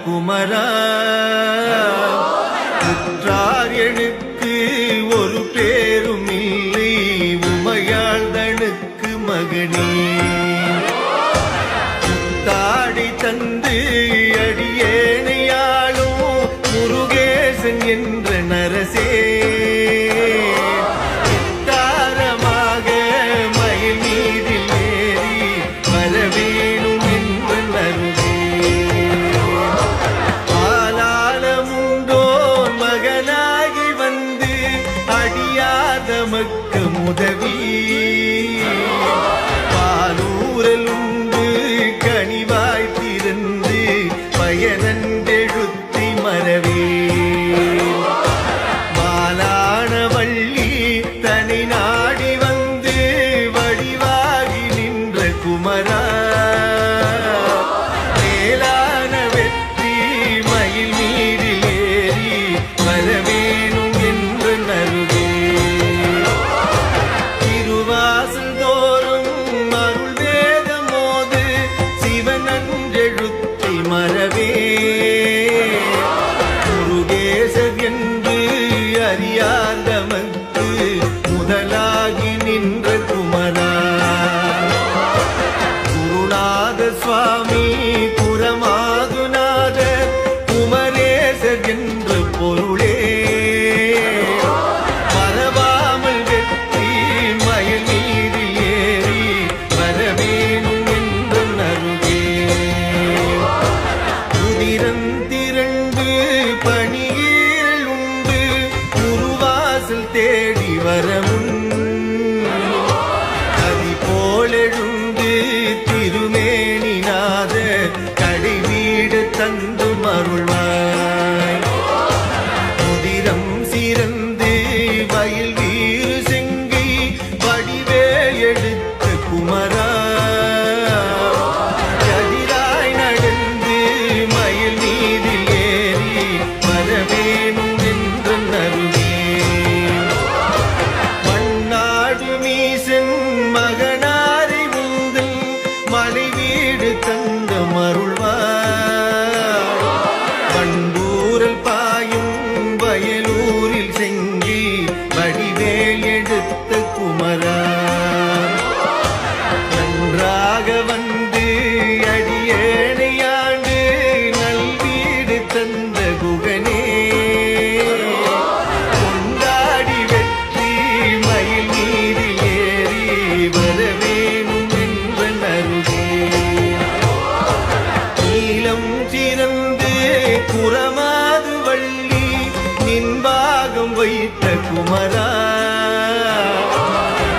குமரா குற்றார் எனக்கு ஒரு பேரும் இல்லை உமையாழ்தனுக்கு மகனே தாடி தந்து அடியேனையாளும் முருகேசன் என்ற நரசே தாரமாக மயில் மீதில் ஏறி வரவேணும் என்ற நருகே ஆலாலமுண்டோன் மகனாகி வந்து அடியாத மக்க உதவி பாலூரலுண்டு கனிவாய் திறந்து பயனெழுத்தி மரவே மாலான வள்ளி தனி நாடி வந்து வடிவாகி நின்ற குமரா மேலான வெற்றி மயில் மீதில் ஏறி வரவேணும் என்று நருகே திருவாசல் தோறும் அருள் வேதம் மோது சிவனஞ்செழுத்தை மரவே முருகேசர் என்று அறியாதமக்கு முதலாகி நின்ற குமரா குருநாத சுவாமி புறமாதுநாத குமரேசர் என்ற பொருளே மறவாமல் வெற்றி மயில் மீதில் ஏறி வரவேணும் என்று நருகே உதிரந்திரண்டு பணியில் உண்டு குருவாசல் தேடி வரமுன் கதி போலெழுந்து திருமேனிநாத கடைவீடு தந்து மருள்வாய் உதிரம் சிறந்து வயல் வீறு செங்கை வடிவேல் எடுத்த குமரா கதிராய் நடந்து மயில் மீதில் ஏறி வரவேணும் என்று நருகே மண்ணாடு மீசன் மகனாரை உந்தல் மலை வீடு தந்த மருள்வார் பண்டூரல் பாயும் வயலூரில் செங்கி வடிவேல் எடுத்த குமரா நன்றாக வந்து அடியேனையாண்டு நல்வீடு தந்த குகனே கொண்டாடி வெற்றி மயில் மீதில் ஏறி வரவேணும் என்ற நருகே நீலம் சிறந்து குறமாது வள்ளி நின்பாகம் வைத்த குமரா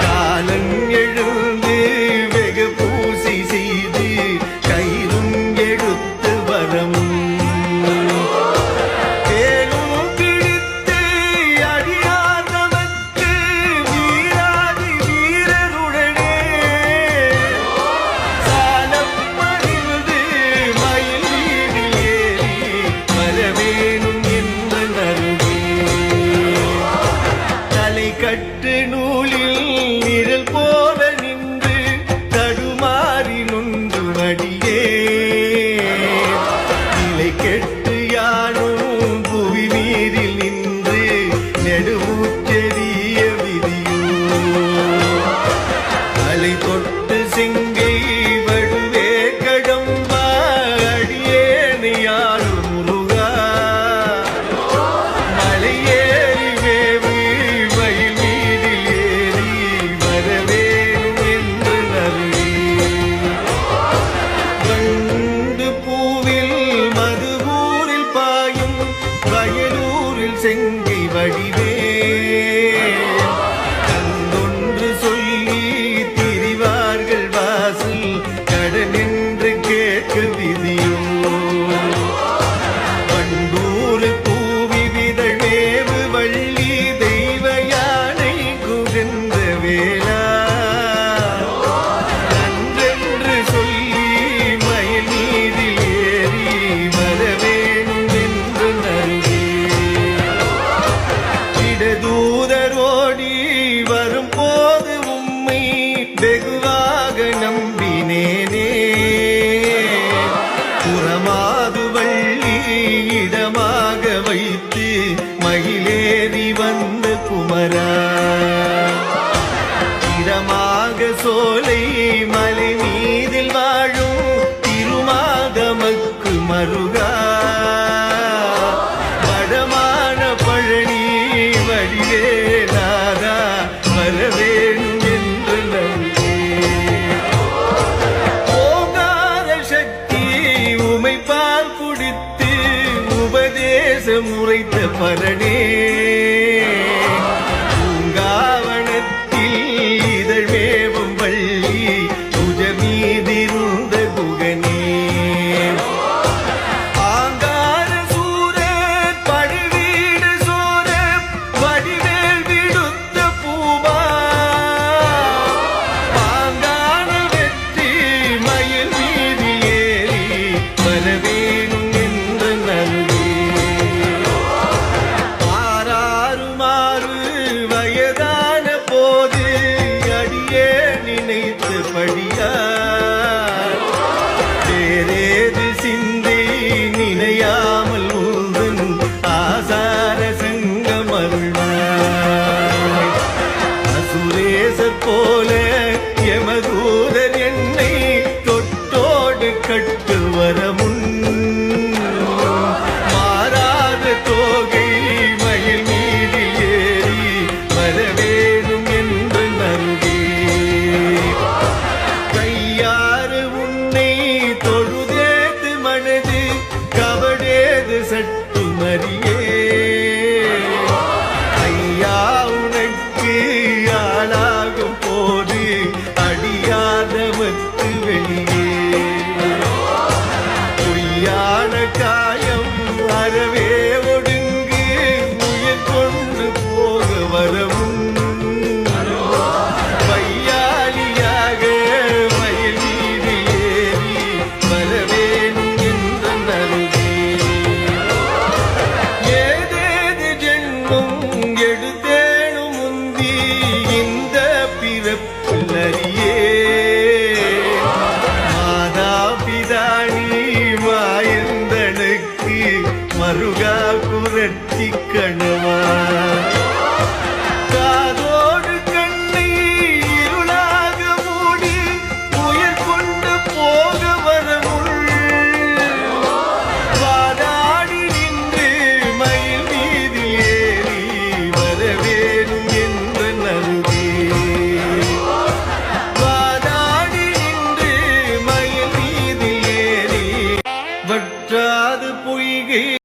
காலன் எழுந்து வெகு பூசி செய்து கயிறும் எடுத்து வரமும் வேலும் பிடித்து அடியாதவர்க்கு வீராதி வீரருடனே சாலப்பணிந்து மயில் வீதில் ஏறி வரவேணும் என்ற நருகே தில்லை மலை மீதில் வாழும் திருமாதமக்கு மருகா வடமான பழனி வழியே நாதா வரவேணும் என்று நன்றே ஓங்கார சக்தி உமைப்பால் குடித்து உபதேசம் உரைத்த பரணே வேறேது சிந்தை நினையாமல் உந்தன் ஆசார சங்கம் அருள்வாய் அசுரேசர் போல யமதூதர் என்னை தொட்டோடு கட்டு வரமுன் மாறாத தோகை மயில் மீது ஏறி வரவேணும் என்று நல்கி கையாறு உன்னை தொழுதேது மனது கவடேது சட்டு மறியே ஐயா உனக்கு ஆளாகும் போது அடியாதவத்து வெளியே பொய்யான காயம் அறவே ஒடுங்கு உயிர் கொண்டு போக வரவும் மருகா குரத்தி கணவா காதோடு கண்ணை இருளாக மூடி உயிர் கொண்டு போக வரமுள் வாதாடி நின்று மயில் மீது ஏறி வரவேணும் என்ற நருகே வாதாடி நின்று மயில் மீது ஏறி வற்றாது பொய்கை